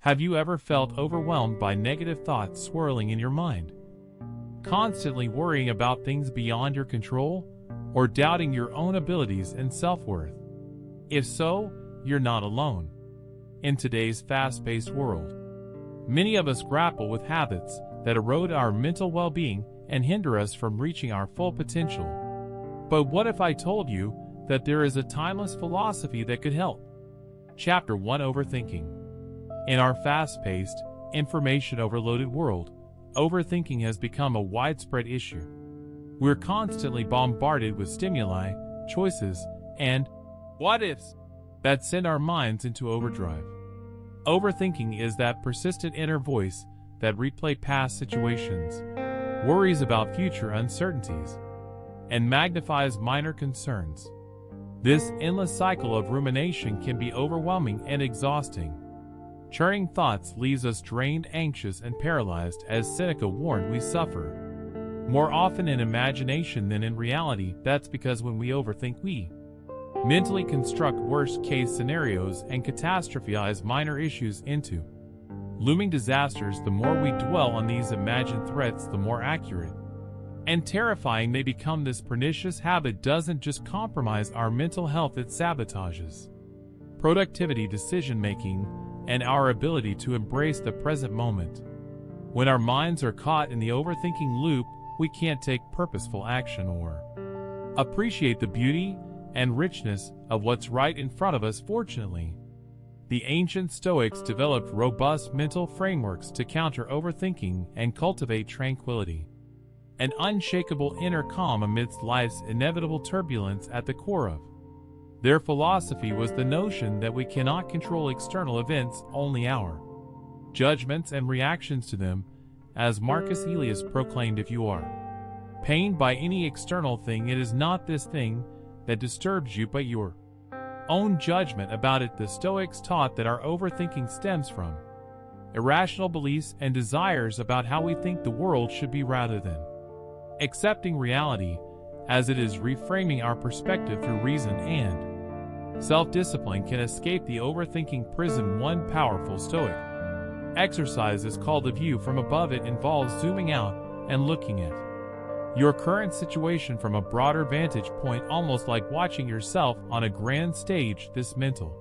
Have you ever felt overwhelmed by negative thoughts swirling in your mind? Constantly worrying about things beyond your control, or doubting your own abilities and self-worth? If so, you're not alone. In today's fast-paced world, many of us grapple with habits that erode our mental well-being and hinder us from reaching our full potential. But what if I told you that there is a timeless philosophy that could help? Chapter 1: Overthinking. In our fast-paced, information-overloaded world, overthinking has become a widespread issue. We're constantly bombarded with stimuli, choices, and what-ifs that send our minds into overdrive. Overthinking is that persistent inner voice that replays past situations, worries about future uncertainties, and magnifies minor concerns. This endless cycle of rumination can be overwhelming and exhausting. Churning thoughts leaves us drained, anxious, and paralyzed. As Seneca warned, we suffer more often in imagination than in reality. That's because when we overthink, we mentally construct worst-case scenarios and catastrophize minor issues into looming disasters. The more we dwell on these imagined threats, the more accurate and terrifying they become. This pernicious habit doesn't just compromise our mental health, it sabotages productivity, decision-making, and our ability to embrace the present moment. When our minds are caught in the overthinking loop, we can't take purposeful action or appreciate the beauty and richness of what's right in front of us. Fortunately, the ancient Stoics developed robust mental frameworks to counter overthinking and cultivate tranquility, an unshakable inner calm amidst life's inevitable turbulence. At the core of their philosophy was the notion that we cannot control external events, only our judgments and reactions to them. As Marcus Aurelius proclaimed, if you are pained by any external thing, it is not this thing that disturbs you but your own judgment about it. The Stoics taught that our overthinking stems from irrational beliefs and desires about how we think the world should be, rather than accepting reality as it is. Reframing our perspective through reason and self-discipline can escape the overthinking prison. One powerful Stoic exercise is called the view from above. It involves zooming out and looking at your current situation from a broader vantage point, almost like watching yourself on a grand stage. This mental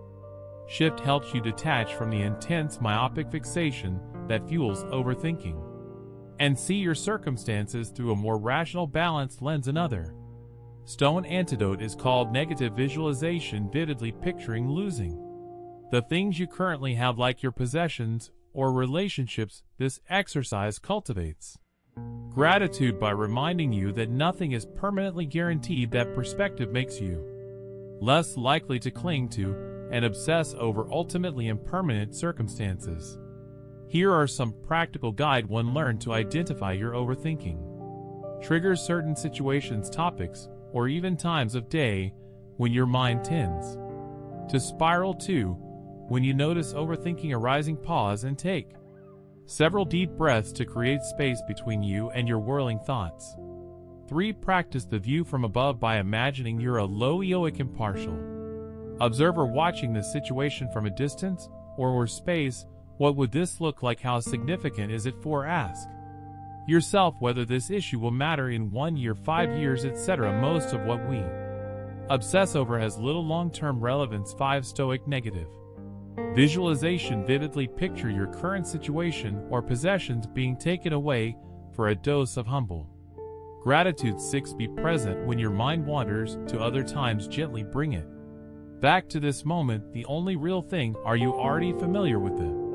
shift helps you detach from the intense myopic fixation that fuels overthinking and see your circumstances through a more rational, balanced lens. Another Stoic antidote is called negative visualization, vividly picturing losing the things you currently have, like your possessions or relationships. This exercise cultivates gratitude by reminding you that nothing is permanently guaranteed. That perspective makes you less likely to cling to and obsess over ultimately impermanent circumstances. Here are some practical guide. 1. Learn to identify your overthinking triggers. Certain situations, topics, or even times of day when your mind tends to spiral. 2. When you notice overthinking arising, pause and take several deep breaths to create space between you and your whirling thoughts. 3. Practice the view from above by imagining you're a low-eoic impartial observer watching the situation from a distance or space. What would this look like? How significant is it? 4. Ask yourself whether this issue will matter in 1 year, 5 years, etc. Most of what we obsess over has little long-term relevance. 5. Stoic negative visualization. Vividly picture your current situation or possessions being taken away for a dose of humble gratitude. 6. Be present when your mind wanders to other times. Gently bring it back to this moment, the only real thing. Are you already familiar with the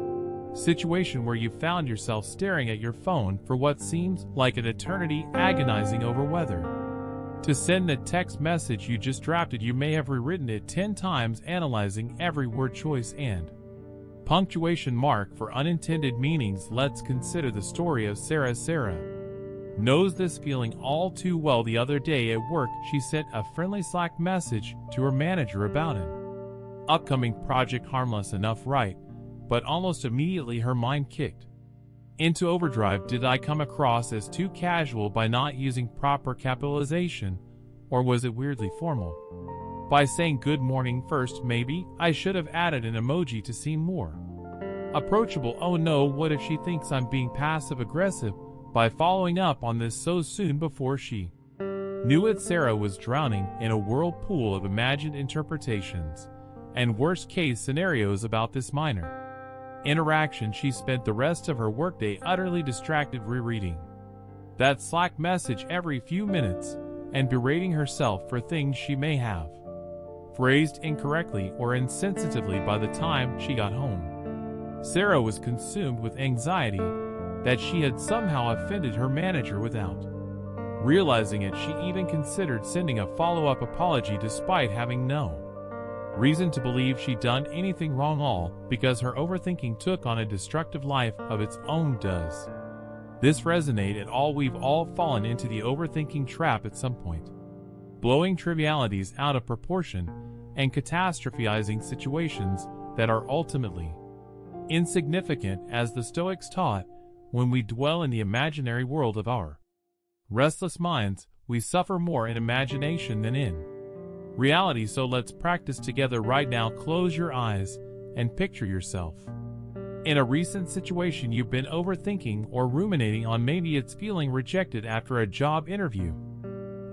situation where you found yourself staring at your phone for what seems like an eternity, agonizing over whether to send a text message you just drafted? You may have rewritten it 10 times, analyzing every word choice and punctuation mark for unintended meanings. Let's consider the story of Sarah. Sarah knows this feeling all too well. The other day at work, she sent a friendly Slack message to her manager about an upcoming project. Harmless enough, right? But almost immediately her mind kicked into overdrive. Did I come across as too casual by not using proper capitalization, or was it weirdly formal? By saying good morning first, maybe I should have added an emoji to seem more Approachable. Oh no, what if she thinks I'm being passive-aggressive by following up on this so soon before she knew it? Sarah was drowning in a whirlpool of imagined interpretations and worst-case scenarios about this minor interaction. She spent the rest of her workday utterly distracted, rereading that Slack message every few minutes and berating herself for things she may have phrased incorrectly or insensitively. By the time she got home, Sarah was consumed with anxiety that she had somehow offended her manager without realizing it. She even considered sending a follow-up apology despite having no reason to believe she'd done anything wrong, all because her overthinking took on a destructive life of its own. Does this resonate at all? We've all fallen into the overthinking trap at some point, blowing trivialities out of proportion and catastrophizing situations that are ultimately insignificant. As the Stoics taught, when we dwell in the imaginary world of our restless minds, we suffer more in imagination than in reality. So let's practice together right now. Close your eyes and picture yourself in a recent situation you've been overthinking or ruminating on. Maybe it's feeling rejected after a job interview,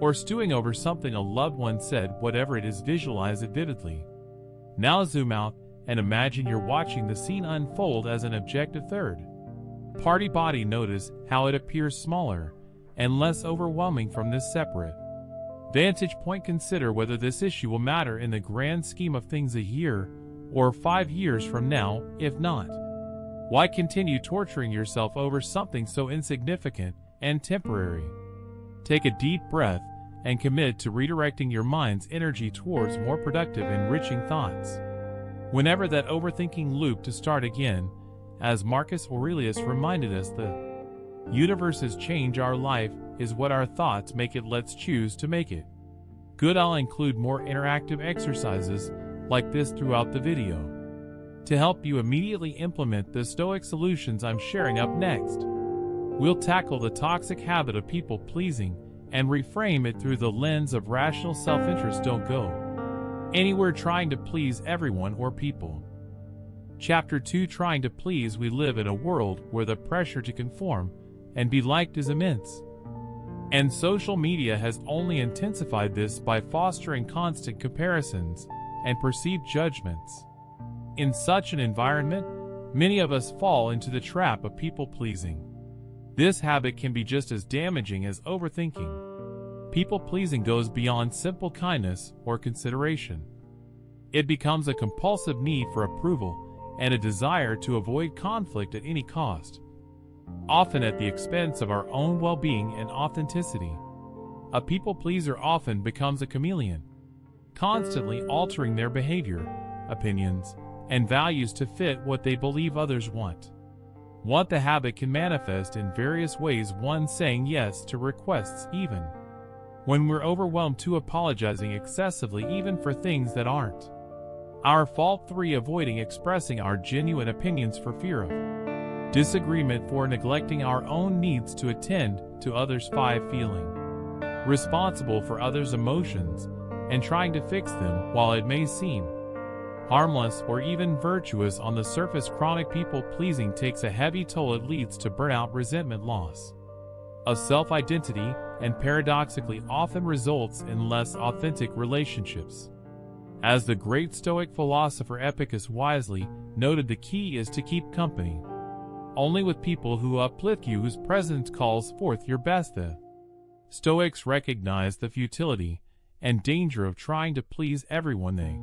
or stewing over something a loved one said. Whatever it is, visualize it vividly. Now zoom out and imagine you're watching the scene unfold as an objective third-party body. Notice how it appears smaller and less overwhelming from this separate vantage point. Consider whether this issue will matter in the grand scheme of things a year or 5 years from now. If not, why continue torturing yourself over something so insignificant and temporary? Take a deep breath and commit to redirecting your mind's energy towards more productive, enriching thoughts. Whenever that overthinking loop to start again, as Marcus Aurelius reminded us, the universe's change. Our life is what our thoughts make it. Let's choose to make it good. I'll include more interactive exercises like this throughout the video to help you immediately implement the Stoic solutions I'm sharing. Up next, we'll tackle the toxic habit of people-pleasing and reframe it through the lens of rational self-interest. Don't go anywhere trying to please everyone or people. Chapter 2, Trying to Please. We live in a world where the pressure to conform and be liked is immense, and social media has only intensified this by fostering constant comparisons and perceived judgments. In such an environment, many of us fall into the trap of people-pleasing. This habit can be just as damaging as overthinking. People-pleasing goes beyond simple kindness or consideration. It becomes a compulsive need for approval and a desire to avoid conflict at any cost, often at the expense of our own well-being and authenticity. A people-pleaser often becomes a chameleon, constantly altering their behavior, opinions, and values to fit what they believe others want. The habit can manifest in various ways. 1. Saying yes to requests even when we're overwhelmed. 2. Apologizing excessively even for things that aren't our fault. 3. Avoiding expressing our genuine opinions for fear of disagreement. 4. Neglecting our own needs to attend to others. 5. Feeling responsible for others' emotions and trying to fix them. While it may seem harmless or even virtuous on the surface, chronic people-pleasing takes a heavy toll. It leads to burnout, resentment, loss of self-identity, and paradoxically often results in less authentic relationships. As the great Stoic philosopher Epictetus wisely noted, the key is to keep company only with people who uplift you, whose presence calls forth your best. The Stoics recognized the futility and danger of trying to please everyone. They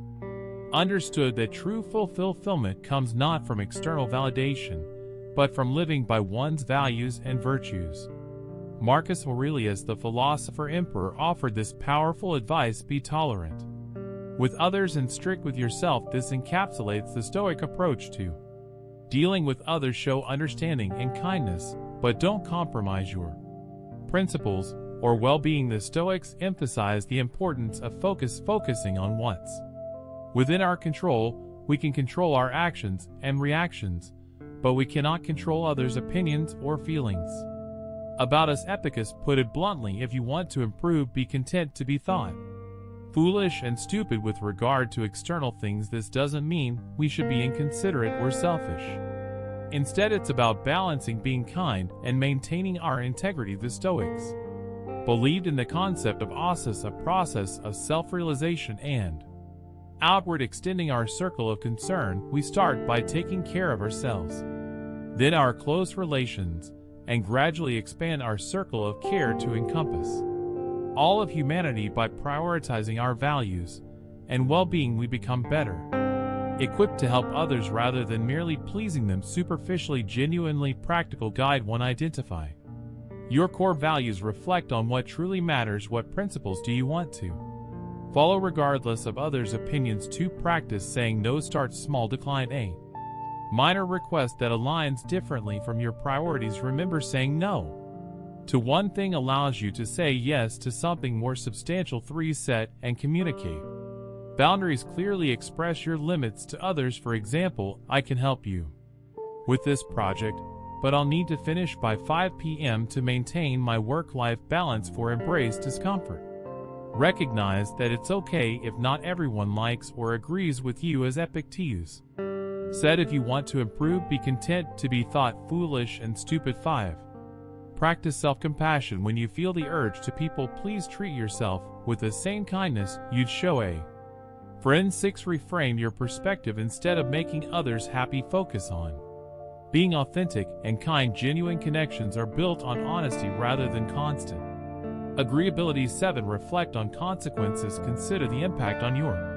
understood that true fulfillment comes not from external validation, but from living by one's values and virtues. Marcus Aurelius, the philosopher emperor, offered this powerful advice: be tolerant with others and strict with yourself. This encapsulates the Stoic approach to dealing with others. Show understanding and kindness, but don't compromise your principles or well-being. The Stoics emphasize the importance of focusing on what's within our control. We can control our actions and reactions, but we cannot control others' opinions or feelings about us. Epictetus put it bluntly: if you want to improve, be content to be thought foolish and stupid with regard to external things. This doesn't mean we should be inconsiderate or selfish. Instead, it's about balancing being kind and maintaining our integrity. The Stoics believed in the concept of ausis, a process of self-realization and outward extending our circle of concern. We start by taking care of ourselves, then our close relations, and gradually expand our circle of care to encompass all of humanity. By prioritizing our values and well-being, we become better equipped to help others rather than merely pleasing them superficially. Genuinely practical guide 1. Identify your core values. Reflect on what truly matters. What principles do you want to follow regardless of others' opinions? 2. Practice saying no. Start small. Decline a minor request that aligns differently from your priorities. Remember, saying no to one thing allows you to say yes to something more substantial. 3. Set and communicate boundaries. Clearly express your limits to others. For example, I can help you with this project, but I'll need to finish by 5 p.m. to maintain my work-life balance. For embrace discomfort. Recognize that it's okay if not everyone likes or agrees with you. As Epictetus said, if you want to improve, be content to be thought foolish and stupid. 5. Practice self-compassion. When you feel the urge to people please, treat yourself with the same kindness you'd show a friend. 6. Reframe your perspective. Instead of making others happy, focus on being authentic and kind. Genuine connections are built on honesty rather than constant agreeability. 7. Reflect on consequences. Consider the impact on your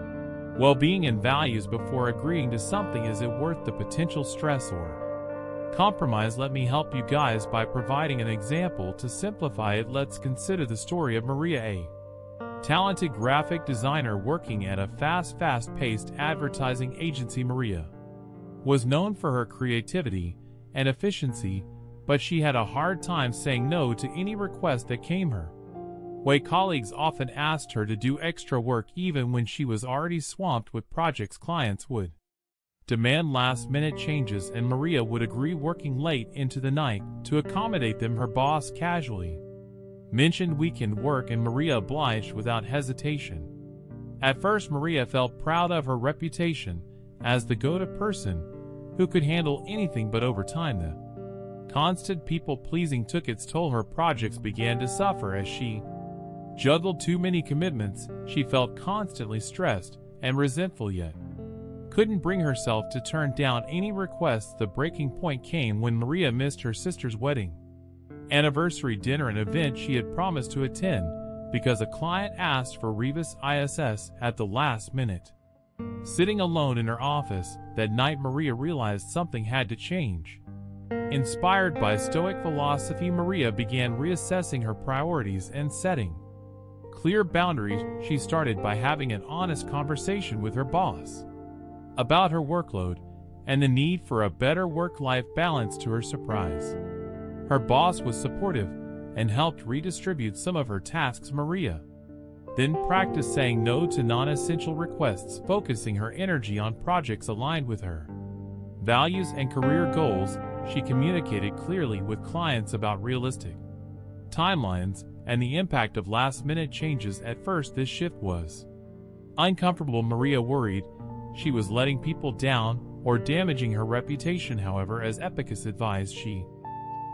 well-being and values before agreeing to something. Is it worth the potential stress or compromise? Let me help you guys by providing an example to simplify it. Let's consider the story of Maria, a talented graphic designer working at a fast-paced advertising agency. Maria was known for her creativity and efficiency, but she had a hard time saying no to any request that came her way. Colleagues often asked her to do extra work even when she was already swamped with projects. Clients would demand last-minute changes, and Maria would agree, working late into the night to accommodate them. Her boss casually mentioned weekend work, and Maria obliged without hesitation. At first, Maria felt proud of her reputation as the go-to person who could handle anything, but over time the constant people-pleasing took its toll. Her projects began to suffer as she juggled too many commitments. She felt constantly stressed and resentful, yet couldn't bring herself to turn down any requests. The breaking point came when Maria missed her sister's wedding anniversary dinner, an event she had promised to attend, because a client asked for Revis ISS at the last minute. Sitting alone in her office that night, Maria realized something had to change. Inspired by Stoic philosophy, Maria began reassessing her priorities and setting clear boundaries. She started by having an honest conversation with her boss about her workload and the need for a better work-life balance. To her surprise, her boss was supportive and helped redistribute some of her tasks. Maria then practiced saying no to non-essential requests, focusing her energy on projects aligned with her values and career goals. She communicated clearly with clients about realistic timelines and the impact of last-minute changes. At first, this shift was uncomfortable. Maria worried she was letting people down or damaging her reputation. However, as Epictetus advised, she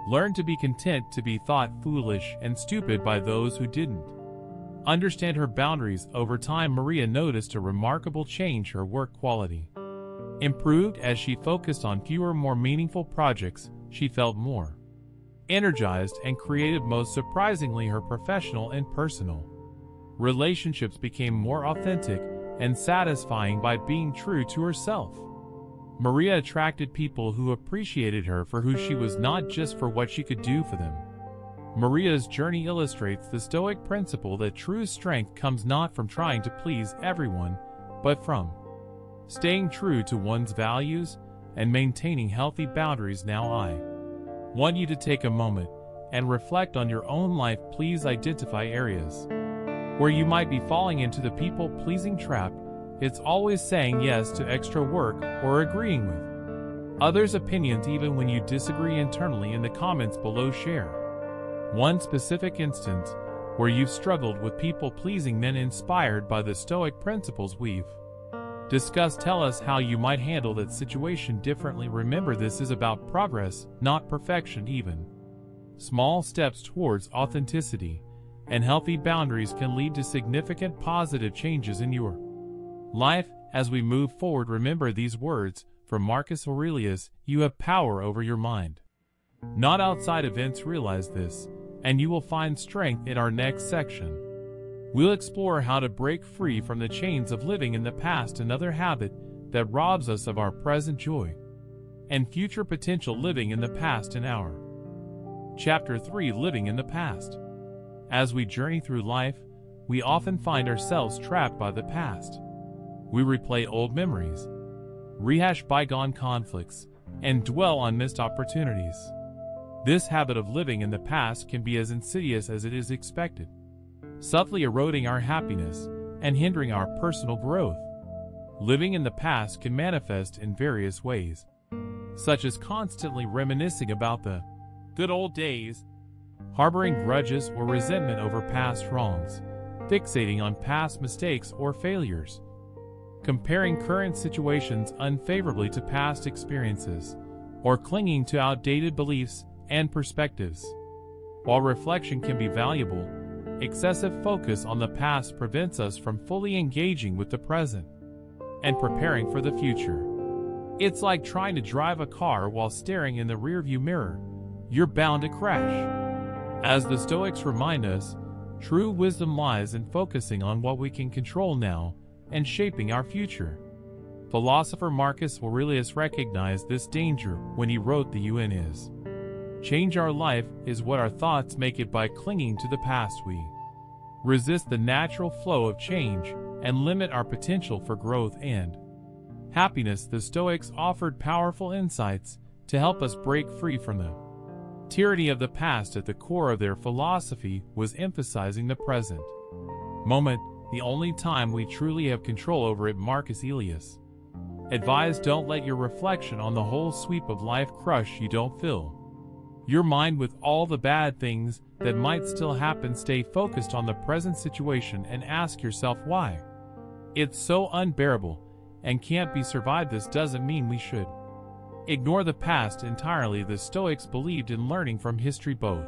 learned to be content to be thought foolish and stupid by those who didn't understand her boundaries. Over time, Maria noticed a remarkable change. Her work quality improved as she focused on fewer, more meaningful projects. She felt more energized and creative. Most surprisingly, her professional and personal relationships became more authentic and satisfying. By being true to herself, Maria attracted people who appreciated her for who she was, not just for what she could do for them. Maria's journey illustrates the Stoic principle that true strength comes not from trying to please everyone, but from staying true to one's values and maintaining healthy boundaries. Now I want you to take a moment and reflect on your own life. Please identify areas where you might be falling into the people-pleasing trap. It's always saying yes to extra work or agreeing with others' opinions even when you disagree internally. In the comments below, share one specific instance where you've struggled with people-pleasing, then inspired by the Stoic principles we've Discuss, tell us how you might handle that situation differently. Remember, this is about progress, not perfection even. Small steps towards authenticity and healthy boundaries can lead to significant positive changes in your life. As we move forward, remember these words from Marcus Aurelius: you have power over your mind, not outside events. Realize this, and you will find strength. In our next section, we'll explore how to break free from the chains of living in the past, another habit that robs us of our present joy and future potential. Living in the past in our Chapter 3, Living in the Past. As we journey through life, we often find ourselves trapped by the past. We replay old memories, rehash bygone conflicts, and dwell on missed opportunities. This habit of living in the past can be as insidious as it is expected, subtly eroding our happiness and hindering our personal growth. Living in the past can manifest in various ways, such as constantly reminiscing about the good old days, harboring grudges or resentment over past wrongs, fixating on past mistakes or failures, comparing current situations unfavorably to past experiences, or clinging to outdated beliefs and perspectives. While reflection can be valuable, excessive focus on the past prevents us from fully engaging with the present and preparing for the future. It's like trying to drive a car while staring in the rearview mirror. You're bound to crash. As the Stoics remind us, true wisdom lies in focusing on what we can control now and shaping our future. Philosopher Marcus Aurelius recognized this danger when he wrote, "The UN is change our life is what our thoughts make it." By clinging to the past, we resist the natural flow of change and limit our potential for growth and happiness. The Stoics offered powerful insights to help us break free from the tyranny of the past. At the core of their philosophy was emphasizing the present moment, the only time we truly have control over it. Marcus Aurelius advised, don't let your reflection on the whole sweep of life crush you. Don't fill your mind with all the bad things that might still happen. Stay focused on the present situation and ask yourself why it's so unbearable and can't be survived. This doesn't mean we should ignore the past entirely. The Stoics believed in learning from history, both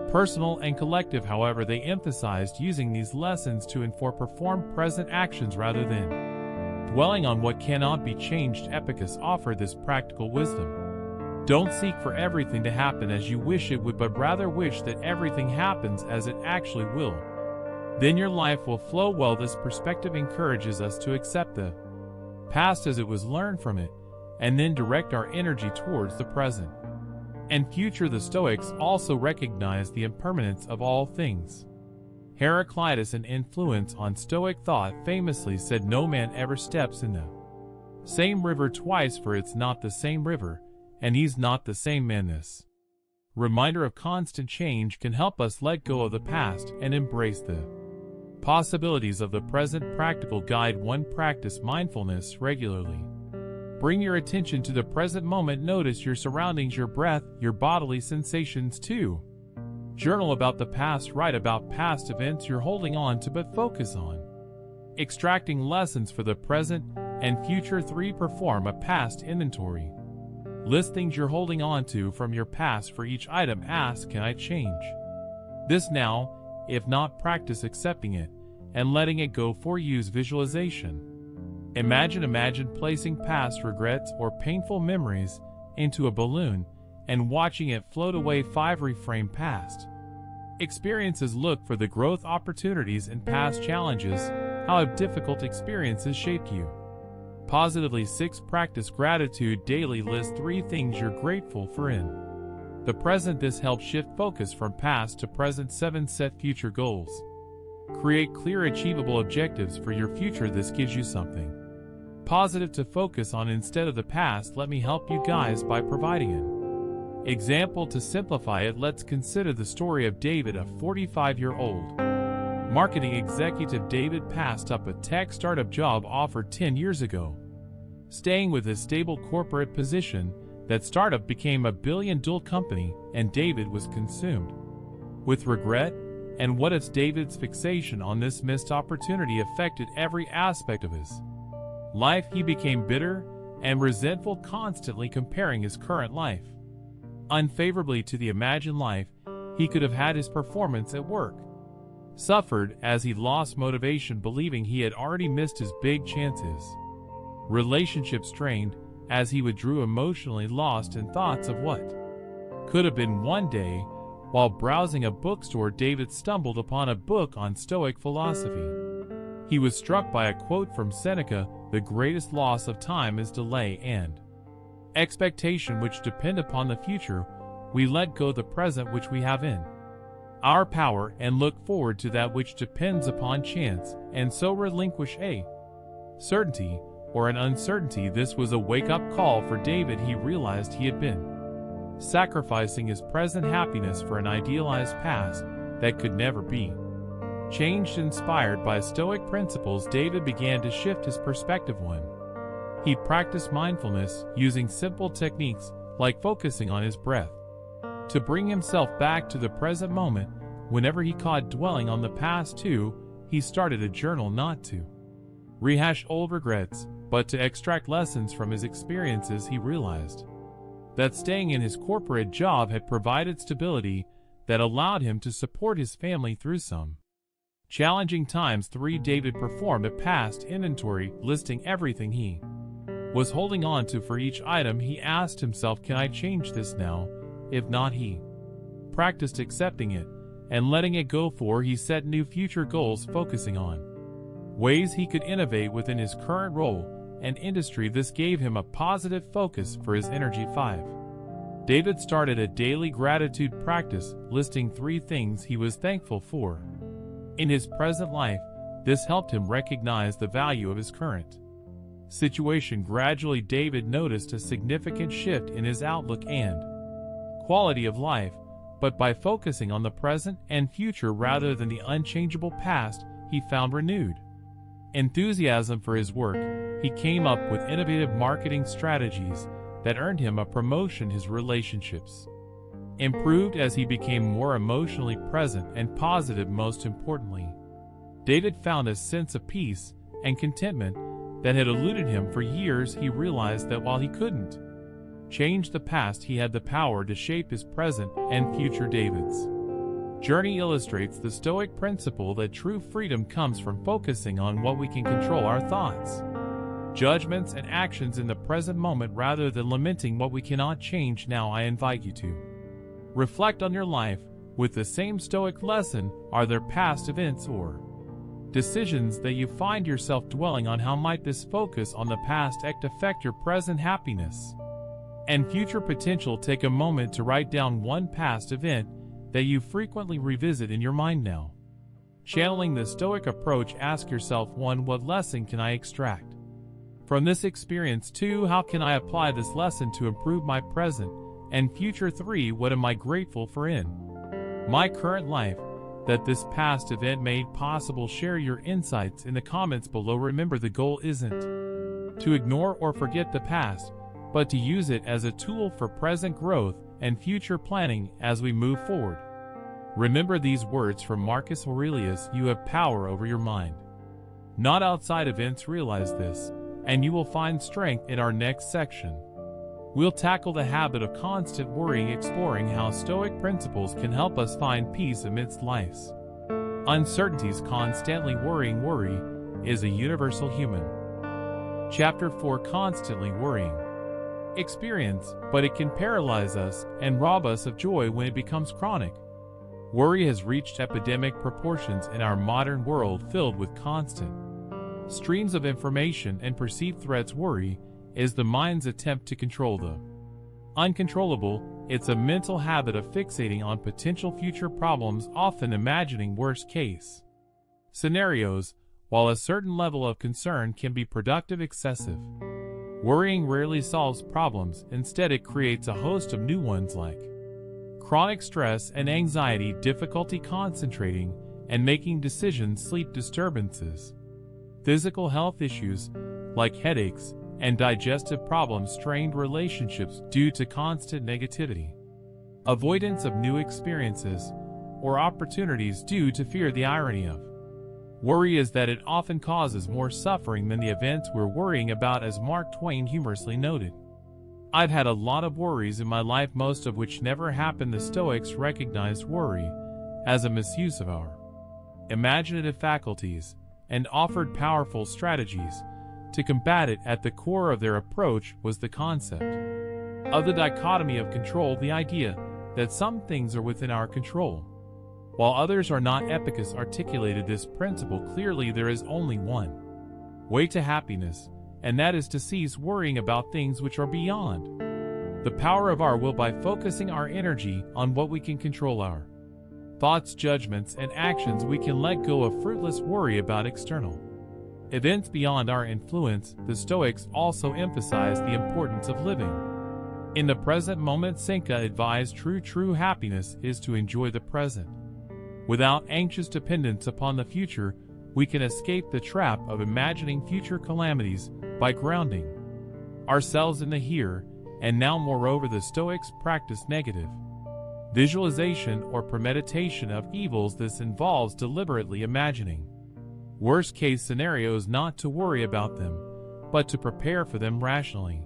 personal and collective. However, they emphasized using these lessons to perform present actions rather than dwelling on what cannot be changed. Epictetus offered this practical wisdom. Don't seek for everything to happen as you wish it would, but rather wish that everything happens as it actually will. Then your life will flow well. This perspective encourages us to accept the past as it was, learn from it, and then direct our energy towards the present and future. The Stoics also recognized the impermanence of all things. Heraclitus, an influence on Stoic thought, famously said, "No man ever steps in the same river twice, for it's not the same river, and he's not the same man." This reminder of constant change can help us let go of the past and embrace the possibilities of the present. Practical guide 1. Practice mindfulness regularly. Bring your attention to the present moment. Notice your surroundings, your breath, your bodily sensations. 2. Journal about the past. Write about past events you're holding on to but focus on extracting lessons for the present and future. 3. Perform a past inventory. List things you're holding on to from your past. For each item, ask, can I change this now? If not, practice accepting it and letting it go. 4. Use visualization. Imagine placing past regrets or painful memories into a balloon and watching it float away. 5. Reframe past experiences. Look for the growth opportunities in past challenges. How have difficult experiences shaped you positively? 6. Practice gratitude daily. List 3 things you're grateful for in the present. This helps shift focus from past to present. 7. Set future goals. Create clear, achievable objectives for your future. This gives you something positive to focus on instead of the past. Let me help you guys by providing an example to simplify it. Let's consider the story of David, a 45-year-old marketing executive. David passed up a tech startup job offered 10 years ago. Staying with a stable corporate position, that startup became a billion-dollar company, and David was consumed with regret. And what if David's fixation on this missed opportunity affected every aspect of his life, he became bitter and resentful, constantly comparing his current life unfavorably to the imagined life he could have had. His performance at work suffered as he lost motivation, believing he had already missed his big chances. Relationships strained as he withdrew, emotionally lost in thoughts of what could have been. One day, while browsing a bookstore, David stumbled upon a book on Stoic philosophy. He was struck by a quote from Seneca: "The greatest loss of time is delay and expectation, which depend upon the future. We let go the present which we have in our power, and look forward to that which depends upon chance, and so relinquish a certainty or an uncertainty." This was a wake-up call for David. He realized he had been sacrificing his present happiness for an idealized past that could never be changed. Inspired by Stoic principles, David began to shift his perspective. He practiced mindfulness, using simple techniques like focusing on his breath to bring himself back to the present moment. Whenever he caught dwelling on the past, too, he started a journal, not to rehash old regrets, but to extract lessons from his experiences. He realized that staying in his corporate job had provided stability that allowed him to support his family through some challenging times. David performed a past inventory, listing everything he was holding on to. For each item, he asked himself, "Can I change this now? If not," he practiced accepting it and letting it go. He set new future goals, focusing on ways he could innovate within his current role and industry. This gave him a positive focus for his energy. 5. David started a daily gratitude practice, listing 3 things he was thankful for in his present life. This helped him recognize the value of his current situation. Gradually, David noticed a significant shift in his outlook and quality of life, but by focusing on the present and future rather than the unchangeable past, he found renewed enthusiasm for his work. He came up with innovative marketing strategies that earned him a promotion. His relationships improved as he became more emotionally present and positive. Most importantly, David found a sense of peace and contentment that had eluded him for years. He realized that while he couldn't change the past, he had the power to shape his present and future. David's journey illustrates the Stoic principle that true freedom comes from focusing on what we can control: our thoughts, judgments, and actions in the present moment, rather than lamenting what we cannot change. Now, I invite you to reflect on your life with the same Stoic lesson. Are there past events or decisions that you find yourself dwelling on? How might this focus on the past affect your present happiness and future potential? Take a moment to write down one past event that you frequently revisit in your mind. Now, channeling the Stoic approach, ask yourself: 1. What lesson can I extract from this experience? 2. How can I apply this lesson to improve my present and future? 3. What am I grateful for in my current life that this past event made possible? Share your insights in the comments below. Remember, the goal isn't to ignore or forget the past, but to use it as a tool for present growth and future planning as we move forward. Remember these words from Marcus Aurelius: "You have power over your mind, not outside events." Realize this, and you will find strength. In our next section, we'll tackle the habit of constant worrying, exploring how Stoic principles can help us find peace amidst life's uncertainties. Constantly worrying. Worry is a universal human. Chapter 4: Constantly worrying experience, but it can paralyze us and rob us of joy when it becomes chronic. Worry has reached epidemic proportions in our modern world, filled with constant streams of information and perceived threats. Worry is the mind's attempt to control the uncontrollable. It's a mental habit of fixating on potential future problems, often imagining worst-case scenarios. While a certain level of concern can be productive, excessive worrying rarely solves problems. Instead, it creates a host of new ones, like chronic stress and anxiety, difficulty concentrating and making decisions, sleep disturbances, physical health issues like headaches and digestive problems, strained relationships due to constant negativity, avoidance of new experiences or opportunities due to fear. The irony of Worry is that it often causes more suffering than the events we're worrying about, as Mark Twain humorously noted. I've had a lot of worries in my life, most of which never happened. The Stoics recognized worry as a misuse of our imaginative faculties and offered powerful strategies to combat it. At the core of their approach was the concept of the dichotomy of control, the idea that some things are within our control, while others are not. Epictetus articulated this principle clearly: there is only one way to happiness, and that is to cease worrying about things which are beyond the power of our will by focusing our energy on what we can control, our thoughts, judgments, and actions. We can let go of fruitless worry about external events beyond our influence. The Stoics also emphasized the importance of living in the present moment. Seneca advised true happiness is to enjoy the present. Without anxious dependence upon the future, we can escape the trap of imagining future calamities by grounding ourselves in the here and now. Moreover, the Stoics practice negative visualization or premeditation of evils. This involves deliberately imagining worst-case scenarios, not to worry about them, but to prepare for them rationally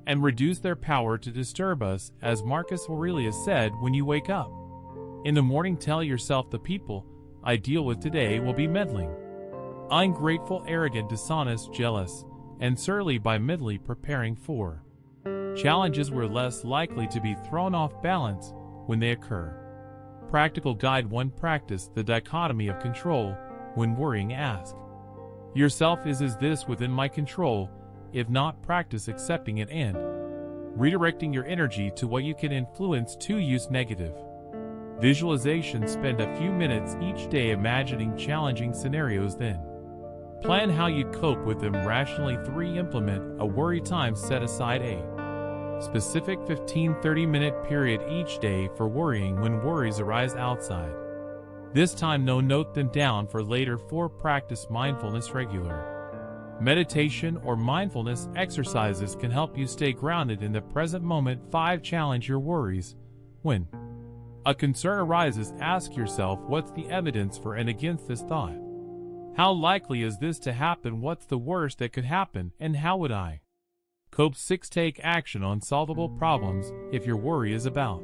and reduce their power to disturb us. As Marcus Aurelius said, when you wake up in the morning, tell yourself, the people I deal with today will be meddling, ungrateful, arrogant, dishonest, jealous, and surly. By mentally preparing for challenges, we're less likely to be thrown off balance when they occur. Practical Guide 1. Practice the dichotomy of control. When worrying, ask yourself, is this within my control? If not, practice accepting it and redirecting your energy to what you can influence. 2. Use negative visualization. Spend a few minutes each day imagining challenging scenarios, then plan how you'd cope with them rationally. 3. Implement a worry time. Set aside a specific 15-30 minute period each day for worrying when worries arise outside this time. Note them down for later. 4. Practice mindfulness. Regular meditation or mindfulness exercises can help you stay grounded in the present moment. 5. Challenge your worries. When a concern arises, ask yourself, what's the evidence for and against this thought? How likely is this to happen? What's the worst that could happen, and how would I cope? 6. Take action on solvable problems. If your worry is about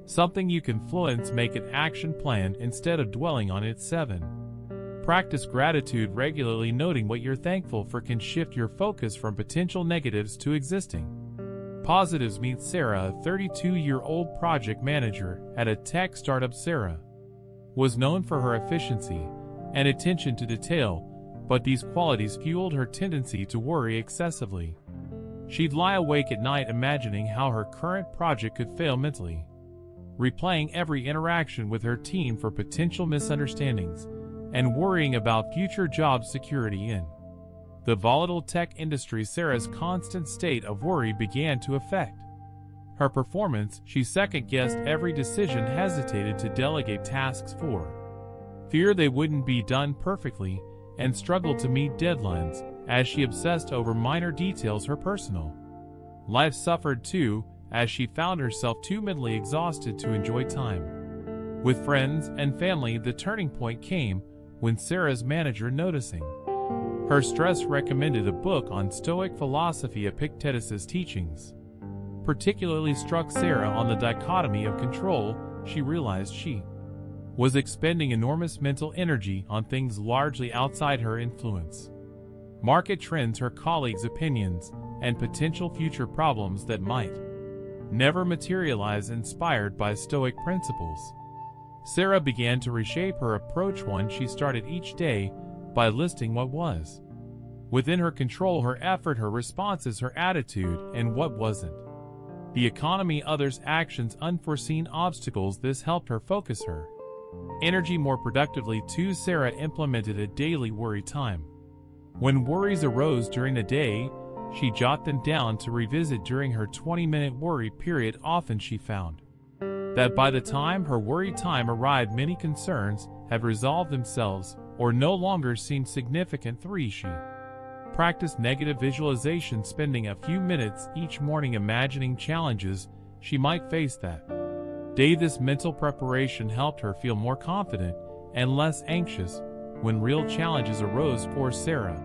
something you can influence, make an action plan instead of dwelling on it. 7. Practice gratitude regularly. Noting what you're thankful for can shift your focus from potential negatives to existing positives. Meet Sarah, a 32-year-old project manager at a tech startup. Sarah was known for her efficiency and attention to detail, but these qualities fueled her tendency to worry excessively. She'd lie awake at night imagining how her current project could fail, mentally replaying every interaction with her team for potential misunderstandings, and worrying about future job security. In the volatile tech industry, Sarah's constant state of worry began to affect her performance. She second-guessed every decision, hesitated to delegate tasks for fear they wouldn't be done perfectly, and struggled to meet deadlines as she obsessed over minor details. Her personal life suffered too, as she found herself too mentally exhausted to enjoy time with friends and family. The turning point came when Sarah's manager, noticing her stress, recommended a book on Stoic philosophy. Epictetus's teachings particularly struck Sarah. On the dichotomy of control, she realized she was expending enormous mental energy on things largely outside her influence: market trends, her colleagues' opinions, and potential future problems that might never materialize. Inspired by Stoic principles, Sarah began to reshape her approach. 1. She started each day by listing what was within her control: her effort, her responses, her attitude, and what wasn't. The economy, others' actions, unforeseen obstacles. This helped her focus her energy more productively. 2. Sarah implemented a daily worry time. When worries arose during the day, she jotted them down to revisit during her 20-minute worry period. Often she found that by the time her worry time arrived, many concerns have resolved themselves or no longer seemed significant. 3. She practiced negative visualization, spending a few minutes each morning imagining challenges she might face that day. This mental preparation helped her feel more confident and less anxious when real challenges arose for Sarah.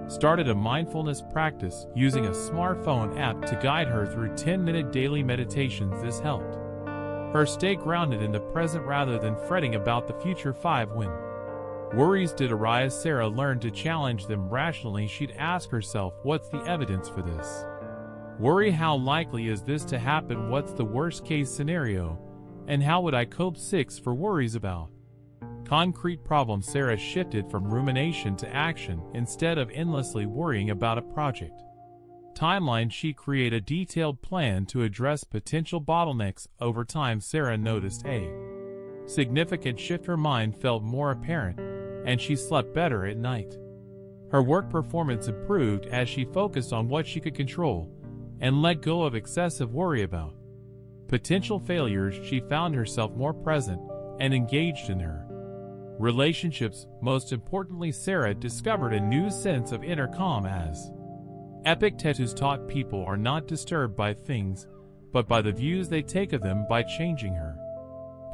Started a mindfulness practice using a smartphone app to guide her through 10-minute daily meditations. This helped her stay grounded in the present rather than fretting about the future. 5. When worries did arise, Sarah learned to challenge them rationally. She'd ask herself, what's the evidence for this worry? How likely is this to happen? What's the worst case scenario? And how would I cope? 6. For worries about concrete problems, Sarah shifted from rumination to action. Instead of endlessly worrying about a project timeline, she created a detailed plan to address potential bottlenecks. Over time, Sarah noticed a significant shift. Her mind felt more apparent, and she slept better at night. Her work performance improved as she focused on what she could control and let go of excessive worry about potential failures. She found herself more present and engaged in her relationships. Most importantly, Sarah discovered a new sense of inner calm. As Epictetus taught, people are not disturbed by things, but by the views they take of them. By changing her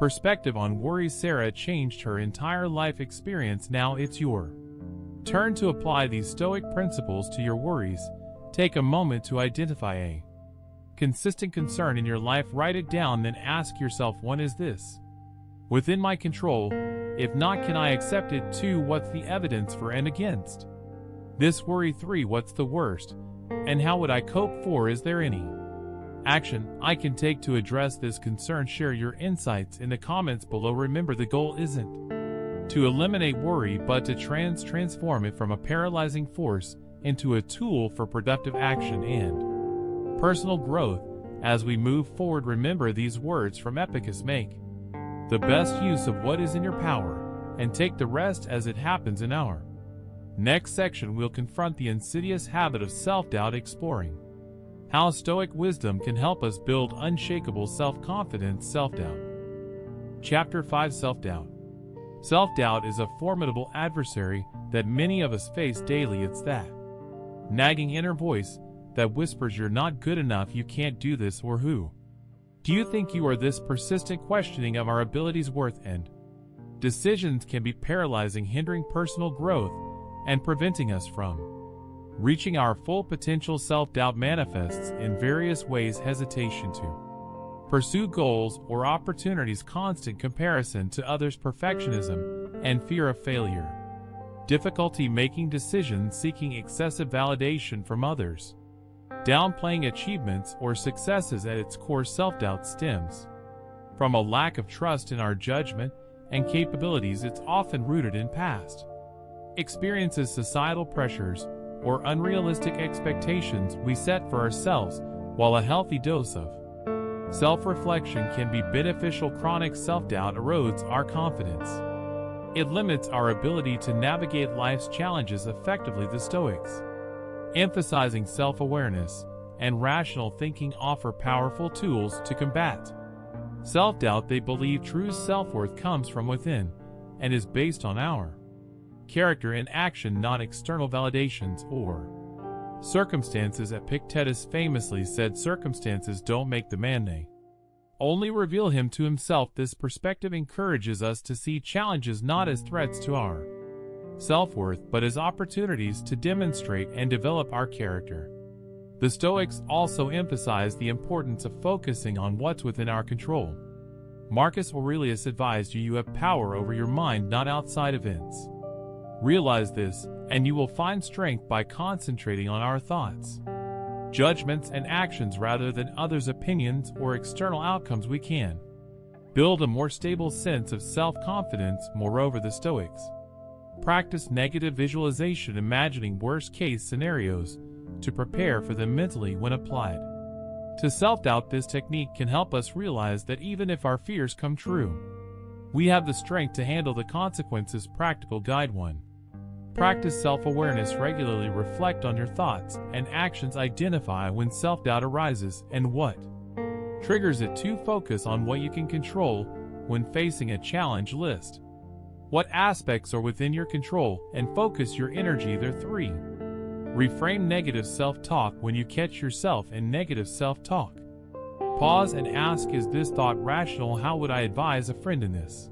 perspective on worries, Sarah changed her entire life experience. Now it's your turn to apply these Stoic principles to your worries. Take a moment to identify a consistent concern in your life. Write it down, then ask yourself, 1. Is this within my control? If not, can I accept it? 2. What's the evidence for and against this worry? 3. What's the worst, and how would I cope? 4. Is there any action I can take to address this concern? Share your insights in the comments below. Remember, the goal isn't to eliminate worry, but to transform it from a paralyzing force into a tool for productive action and personal growth. As we move forward, remember these words from Epictetus: make the best use of what is in your power, and take the rest as it happens. In our next section, we'll confront the insidious habit of self-doubt, exploring how Stoic wisdom can help us build unshakable self-confidence. Self-doubt. Chapter 5: Self-doubt. Self-doubt is a formidable adversary that many of us face daily. It's that nagging inner voice that whispers you're not good enough, you can't do this, or who do you think you are? This persistent questioning of our abilities, worth, and decisions can be paralyzing, hindering personal growth and preventing us from reaching our full potential. Self-doubt manifests in various ways: hesitation to pursue goals or opportunities, constant comparison to others, perfectionism, and fear of failure, difficulty making decisions, seeking excessive validation from others, downplaying achievements or successes. At its core, self-doubt stems from a lack of trust in our judgment and capabilities. It's often rooted in past experiences, societal pressures, or unrealistic expectations we set for ourselves. While a healthy dose of self-reflection can be beneficial, chronic self-doubt erodes our confidence. It limits our ability to navigate life's challenges effectively. The Stoics, emphasizing self-awareness and rational thinking, offer powerful tools to combat self-doubt. They believe true self-worth comes from within and is based on our character and action, not external validations or circumstances. Epictetus famously said, circumstances don't make the man, they only reveal him to himself. This perspective encourages us to see challenges not as threats to our self-worth, but as opportunities to demonstrate and develop our character. The Stoics also emphasize the importance of focusing on what's within our control. Marcus Aurelius advised you have power over your mind, not outside events. Realize this, and you will find strength by concentrating on our thoughts, judgments, and actions rather than others' opinions or external outcomes. We can build a more stable sense of self-confidence. Moreover, the Stoics practice negative visualization, imagining worst-case scenarios to prepare for them mentally. When applied to self-doubt, this technique can help us realize that even if our fears come true, we have the strength to handle the consequences. Practical guide 1. Practice self-awareness regularly. Reflect on your thoughts and actions. Identify when self-doubt arises and what triggers it. 2. Focus on what you can control when facing a challenge. List what aspects are within your control and focus your energy there. 3. Reframe negative self-talk. When you catch yourself in negative self-talk, pause and ask, is this thought rational? How would I advise a friend in this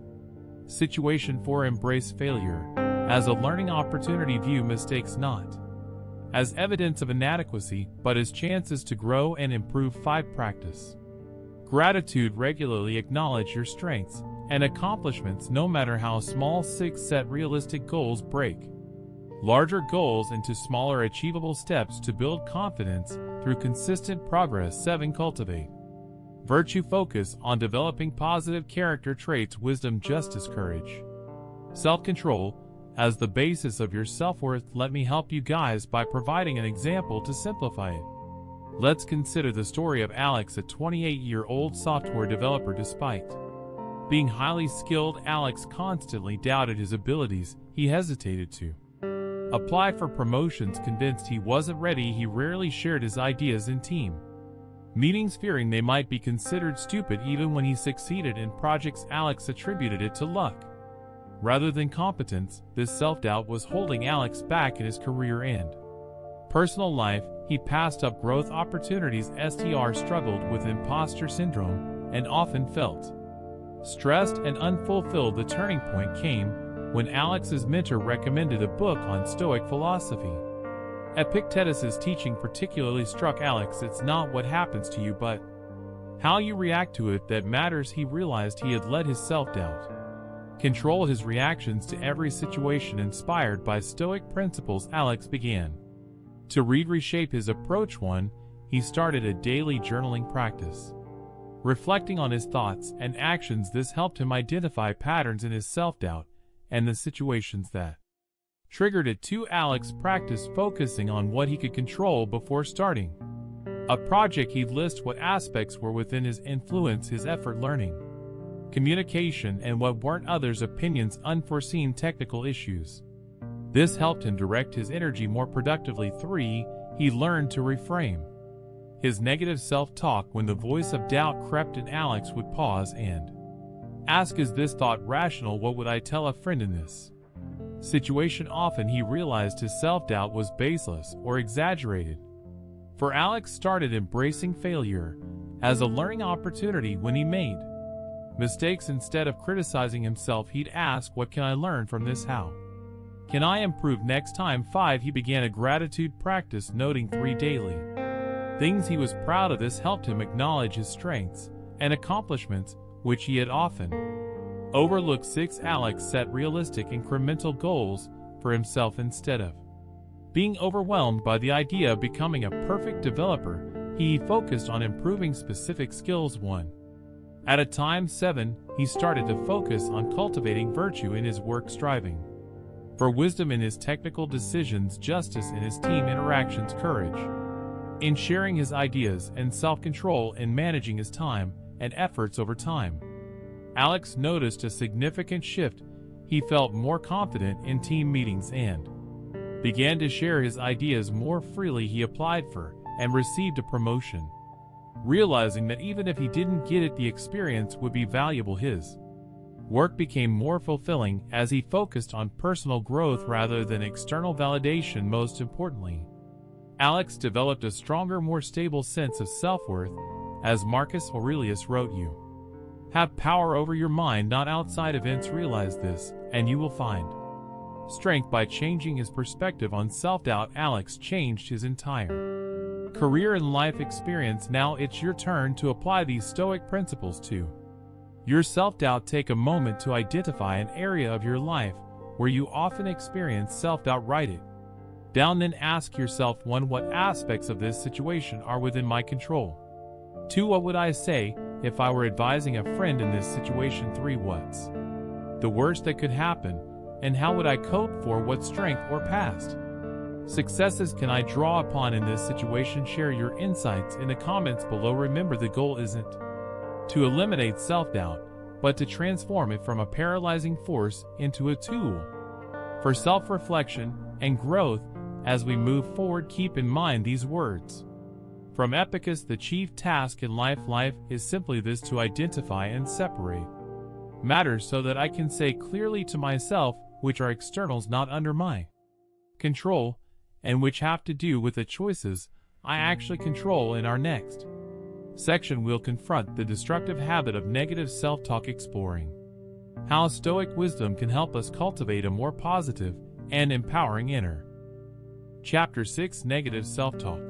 situation? 4. Embrace failure as a learning opportunity. View mistakes not as evidence of inadequacy, but as chances to grow and improve. 5. Practice gratitude. Regularly acknowledge your strengths and accomplishments, no matter how small. 6. Set realistic goals. Break larger goals into smaller, achievable steps to build confidence through consistent progress. 7. Cultivate virtue. Focus on developing positive character traits, wisdom, justice, courage, self-control as the basis of your self-worth. Let me help you guys by providing an example to simplify it. Let's consider the story of Alex, a 28-year-old software developer. Despite being highly skilled, Alex constantly doubted his abilities. He hesitated to apply for promotions, convinced he wasn't ready. He rarely shared his ideas in team meetings, fearing they might be considered stupid. Even when he succeeded in projects, Alex attributed it to luck rather than competence. This self-doubt was holding Alex back in his career and personal life. He passed up growth opportunities. Struggled with imposter syndrome and often felt stressed and unfulfilled. The turning point came when Alex's mentor recommended a book on Stoic philosophy. Epictetus's teaching particularly struck Alex. It's not what happens to you, but how you react to it that matters. He realized he had let his self-doubt control his reactions to every situation. Inspired by Stoic principles, Alex began to reshape his approach. 1. He started a daily journaling practice, reflecting on his thoughts and actions. This helped him identify patterns in his self-doubt and the situations that triggered it. 2. Alex practiced focusing on what he could control before starting a project. He'd list what aspects were within his influence, his effort, learning, communication, and what weren't others' opinions, unforeseen technical issues. This helped him direct his energy more productively. 3. He learned to reframe his negative self-talk. When the voice of doubt crept in, Alex would pause and ask, is this thought rational? What would I tell a friend in this situation? Often he realized his self-doubt was baseless or exaggerated. For Alex started embracing failure as a learning opportunity. When he made mistakes, instead of criticizing himself, he'd ask, what can I learn from this? How can I improve next time? 5. He began a gratitude practice, noting 3 daily things he was proud of. This helped him acknowledge his strengths and accomplishments, which he had often overlooked. 6. Alex set realistic, incremental goals for himself. Instead of being overwhelmed by the idea of becoming a perfect developer, he focused on improving specific skills 1 at a time. 7. He started to focus on cultivating virtue in his work, striving for wisdom in his technical decisions, justice in his team interactions, courage in sharing his ideas, and self-control in managing his time and efforts. Over time, Alex noticed a significant shift. He felt more confident in team meetings and began to share his ideas more freely. He applied for and received a promotion, realizing that even if he didn't get it, the experience would be valuable. His work became more fulfilling as he focused on personal growth rather than external validation. Most importantly, Alex developed a stronger, more stable sense of self-worth. As Marcus Aurelius wrote, you have power over your mind, not outside events. Realize this, and you will find strength. By changing his perspective on self-doubt, Alex changed his entire career and life experience. Now it's your turn to apply these Stoic principles to your self-doubt. Take a moment to identify an area of your life where you often experience self-doubt. Write it down, then ask yourself: 1. What aspects of this situation are within my control? 2. What would I say if I were advising a friend in this situation? 3. What's the worst that could happen, and how would I cope? 4. What strength or past successes can I draw upon in this situation? Share your insights in the comments below. Remember, the goal isn't to eliminate self-doubt, but to transform it from a paralyzing force into a tool for self-reflection and growth. As we move forward, keep in mind these words from Epictetus: the chief task in life is simply this, to identify and separate matters so that I can say clearly to myself which are externals not under my control, and which have to do with the choices I actually control. In our next section, we'll confront the destructive habit of negative self-talk, exploring How Stoic wisdom can help us cultivate a more positive and empowering inner. Chapter 6: Negative Self-Talk.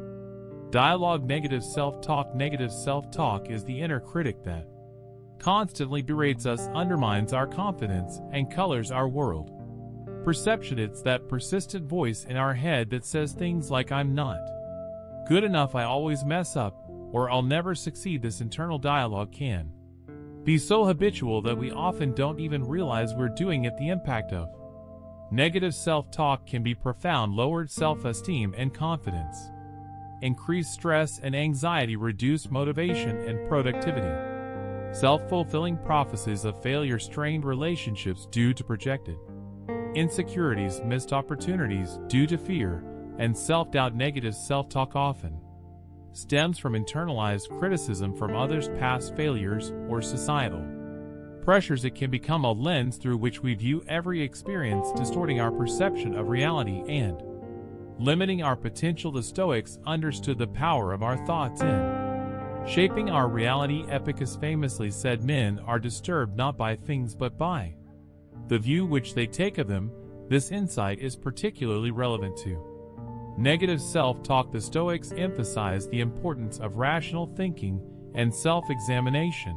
Dialogue. Negative self-talk. Negative self-talk is the inner critic that constantly berates us, undermines our confidence, and colors our world. Perception. It's that persistent voice in our head that says things like "I'm not good enough," "I always mess up," or "I'll never succeed." This internal dialogue can be so habitual that we often don't even realize we're doing it. The impact of negative self-talk can be profound: lowered self-esteem and confidence, increased stress and anxiety, reduced motivation and productivity, self-fulfilling prophecies of failure, strained relationships due to projected insecurities, missed opportunities due to fear, and self-doubt. Negative self-talk often stems from internalized criticism from others, past failures, or societal pressures. It can become a lens through which we view every experience, distorting our perception of reality and limiting our potential. The Stoics understood the power of our thoughts in shaping our reality. Epictetus famously said, "Men are disturbed not by things but by the view which they take of them." This insight is particularly relevant to negative self-talk. The Stoics emphasize the importance of rational thinking and self-examination.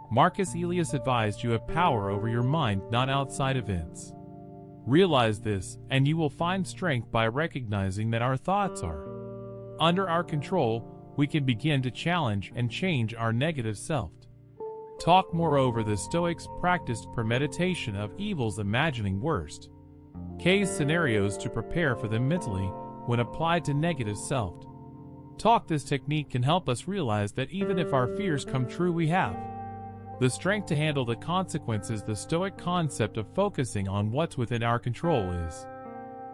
Marcus Aurelius advised, "You have power over your mind, not outside events." Realize this, and you will find strength. By recognizing that our thoughts are under our control, we can begin to challenge and change our negative self-talk. Moreover, the Stoics practiced premeditation of evils, imagining worst case scenarios to prepare for them mentally. When applied to negative self-talk, this technique can help us realize that even if our fears come true, we have the strength to handle the consequences. The Stoic concept of focusing on what's within our control is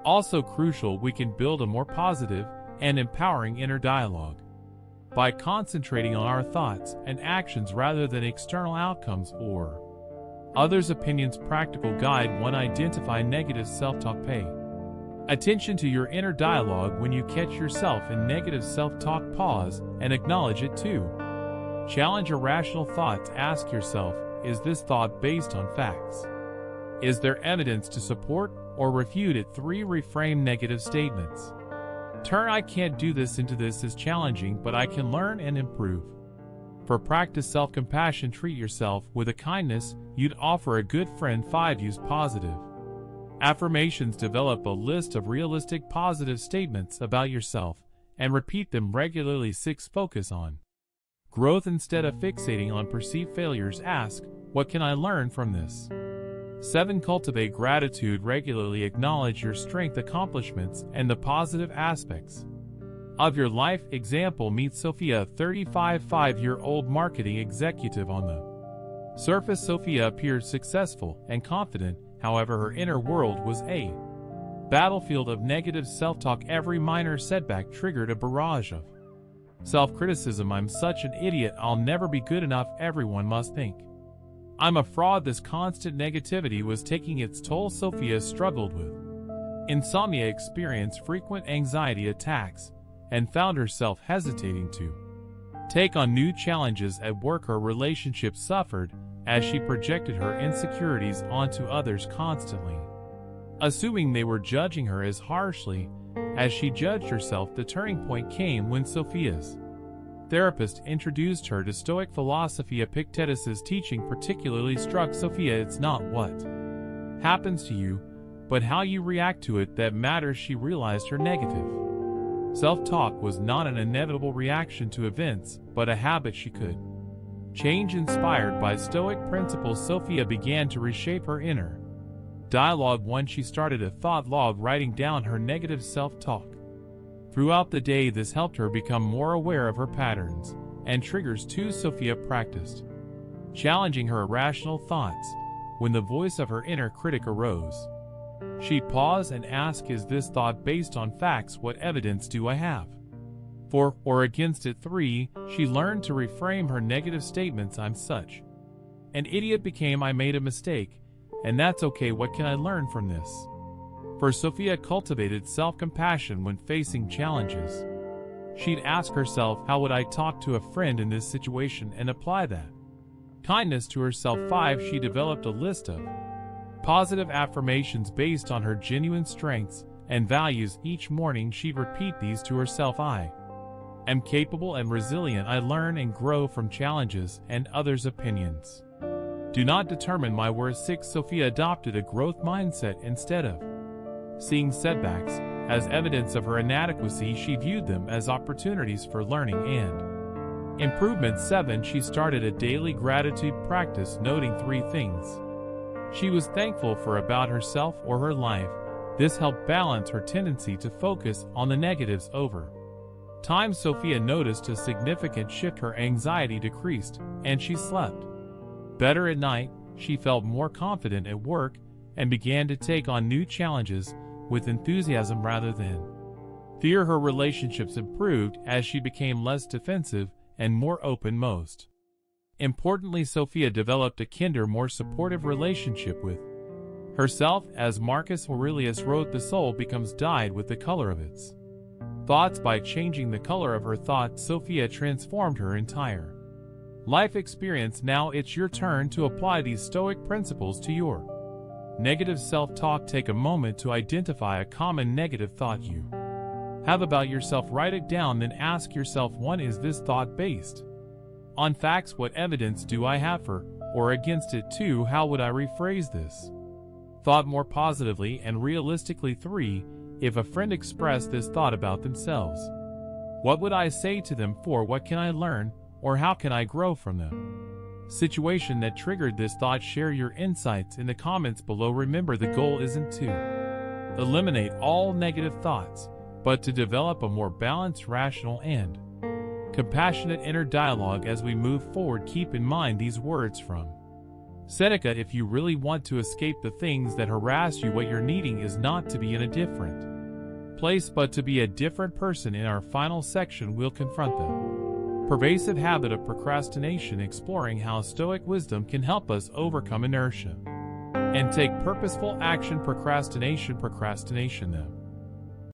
also crucial. We can build a more positive and empowering inner dialogue by concentrating on our thoughts and actions rather than external outcomes or others' opinions. Practical guide 1. Identify negative self-talk. Pay attention to your inner dialogue. When you catch yourself in negative self-talk, pause and acknowledge it. 2. Challenge irrational thoughts. Ask yourself, is this thought based on facts? Is there evidence to support or refute it? 3. Reframe negative statements. Turn "I can't do this" into "This is challenging, but I can learn and improve." For practice self-compassion. Treat yourself with a kindness you'd offer a good friend. 5. Use positive affirmations. Develop a list of realistic positive statements about yourself and repeat them regularly. 6. Focus on growth instead of fixating on perceived failures. Ask, "What can I learn from this?" 7. Cultivate gratitude. Regularly acknowledge your strength, accomplishments, and the positive aspects of your life. Example: meet Sophia, 35, 5-year-old marketing executive. On the surface, Sophia appeared successful and confident. However, her inner world was a battlefield of negative self-talk. Every minor setback triggered a barrage of self-criticism. "I'm such an idiot. I'll never be good enough. Everyone must think I'm a fraud." This constant negativity was taking its toll. Sophia struggled with insomnia, experienced frequent anxiety attacks, and found herself hesitating to take on new challenges at work. Her relationships suffered as she projected her insecurities onto others, constantly assuming they were judging her as harshly as she judged herself. The turning point came when Sophia's therapist introduced her to Stoic philosophy. Epictetus's teaching particularly struck Sophia. It's not what happens to you, but how you react to it that matters. She realized her negative self-talk was not an inevitable reaction to events, but a habit she could change. Inspired by Stoic principles, Sophia began to reshape her inner dialogue. 1. She started a thought log, writing down her negative self-talk throughout the day. This helped her become more aware of her patterns and triggers. 2. Sophia practiced challenging her irrational thoughts. When the voice of her inner critic arose, she'd pause and ask, "Is this thought based on facts? What evidence do I have for or against it?" 3. She learned to reframe her negative statements. "I'm such an idiot" became "I made a mistake, and that's okay. What can I learn from this?" For Sophia cultivated self-compassion when facing challenges. She'd ask herself, "How would I talk to a friend in this situation?" and apply that kindness to herself. 5. She developed a list of positive affirmations based on her genuine strengths and values. Each morning she'd repeat these to herself. I am capable and resilient. I learn and grow from challenges and others' opinions do not determine my worth. 6. Sophia adopted a growth mindset. Instead of seeing setbacks as evidence of her inadequacy, she viewed them as opportunities for learning and improvement. 7. She started a daily gratitude practice, noting 3 things she was thankful for about herself or her life. This helped balance her tendency to focus on the negatives. Over time, Sophia noticed a significant shift. Her anxiety decreased, and she slept better at night. She felt more confident at work and began to take on new challenges with enthusiasm rather than fear. Her relationships improved as she became less defensive and more open. Most importantly, Sophia developed a kinder, more supportive relationship with herself. As Marcus Aurelius wrote, the soul becomes dyed with the color of its thoughts. By changing the color of her thoughts, Sophia transformed her entire life experience. Now it's your turn to apply these Stoic principles to your negative self-talk. Take a moment to identify a common negative thought you have about yourself. Write it down, then ask yourself, 1. Is this thought based on facts? What evidence do I have for or against it? 2. How would I rephrase this thought more positively and realistically? 3. If a friend expressed this thought about themselves, what would I say to them? 4. What can I learn or how can I grow from the situation that triggered this thought? Share your insights in the comments below. Remember, the goal isn't to eliminate all negative thoughts, but to develop a more balanced, rational, and compassionate inner dialogue as we move forward. Keep in mind these words from Seneca: if you really want to escape the things that harass you, what you're needing is not to be in a different place, but to be a different person. In our final section, we'll confront the pervasive habit of procrastination, exploring how Stoic wisdom can help us overcome inertia and take purposeful action. Procrastination, the